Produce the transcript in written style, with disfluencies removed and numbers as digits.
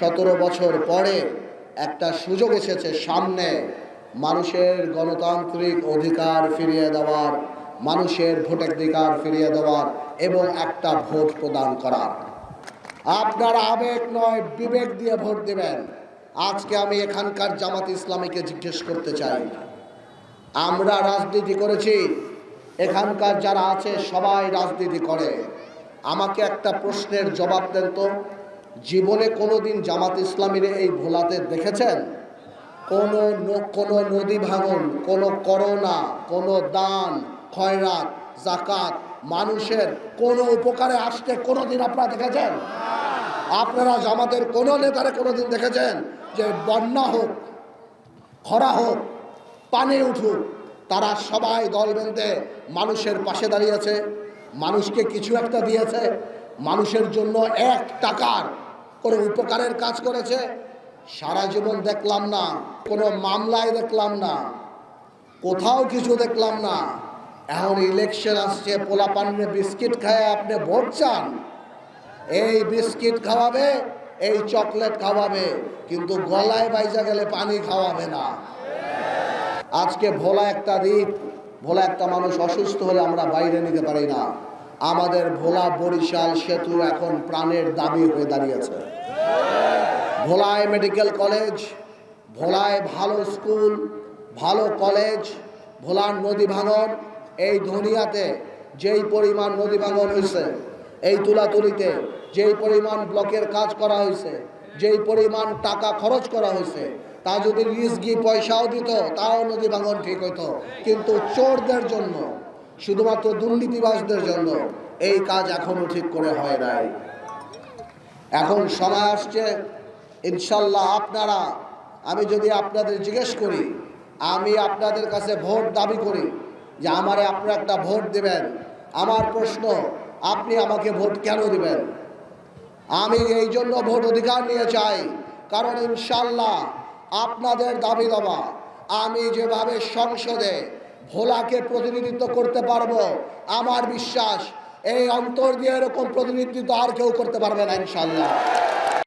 17 বছর পরে একটা সুযোগ এসেছে সামনে, মানুষের গণতান্ত্রিক অধিকার ফিরিয়ে দেওয়ার, মানুষের ভোটাধিকার ফিরিয়ে দেওয়ার এবং একটা ভোট প্রদান করার। আপনারা আবেগ নয় বিবেক দিয়ে ভোট দেবেন। আজকে আমি এখানকার জামাত ইসলামীকে জিজ্ঞেস করতে চাই, আমরা রাজনীতি করেছি, এখানকার যারা আছে সবাই রাজনীতি করে। আমাকে একটা প্রশ্নের জবাব দেন তো, জীবনে কোনোদিন জামাত ইসলামীর এই ভোলাতে দেখেছেন কোনো নদী ভাঙন, কোনো করোনা, কোনো দান খয়রাত জাকাত মানুষের কোনো উপকারে আসতে কোনোদিন আপনারা দেখেছেন? আপনারা জামাতের কোনো নেতারে কোনোদিন দেখেছেন যে বন্যা হোক, খরা হোক, পানি উঠুক, তারা সবাই দল বেঁধে মানুষের পাশে দাঁড়িয়েছে, মানুষকে কিছু একটা দিয়েছে, মানুষের জন্য 1 টাকার কোনো উপকারের কাজ করেছে? সারা জীবন দেখলাম না, কোনো মামলায় দেখলাম না, কোথাও কিছু দেখলাম না। এখন ইলেকশন আসছে, পোলাপান্নে বিস্কিট খায় আপনি ভোট চান? এই বিস্কিট খাওয়াবে, এই চকলেট খাওয়াবে, কিন্তু গলায় বাইজা গেলে পানি খাওয়াবে না। আজকে ভোলা একটা দ্বীপ, ভোলা একটা মানুষ অসুস্থ হলে আমরা বাইরে নিতে পারি না। আমাদের ভোলা বরিশাল সেতু এখন প্রাণের দাবি হয়ে দাঁড়িয়েছে। ভোলায় মেডিকেল কলেজ, ভোলায় ভালো স্কুল, ভালো কলেজ, ভোলার নদী ভাঙন, এই ধনিয়াতে যেই পরিমাণ নদী ভাঙন হয়েছে, এই তুলাতুলিতে যেই পরিমাণ ব্লকের কাজ করা হয়েছে, যেই পরিমাণ টাকা খরচ করা হয়েছে, তা যদি রিজগি পয়সাও দিত তাও নদী ভাঙন ঠিক হতো। কিন্তু চোরদের জন্য, শুধুমাত্র দুর্নীতিবাজদের জন্য এই কাজ এখনো ঠিক করে হয় নাই। এখন সময় আসছে ইনশাল্লাহ আপনারা, আমি যদি আপনাদের জিজ্ঞেস করি, আমি আপনাদের কাছে ভোট দাবি করি যে আমারে আপনারা একটা ভোট দেবেন, আমার প্রশ্ন, আপনি আমাকে ভোট কেন দিবেন? আমি এই জন্য ভোট অধিকার নিয়ে চাই, কারণ ইনশাল্লাহ আপনাদের দাবি দাবা আমি যেভাবে সংসদে ভোলাকে প্রতিনিধিত্ব করতে পারবো, আমার বিশ্বাস এই অন্তর দিয়ে এরকম প্রতিনিধিত্ব আর কেউ করতে পারবে না ইনশাল্লাহ।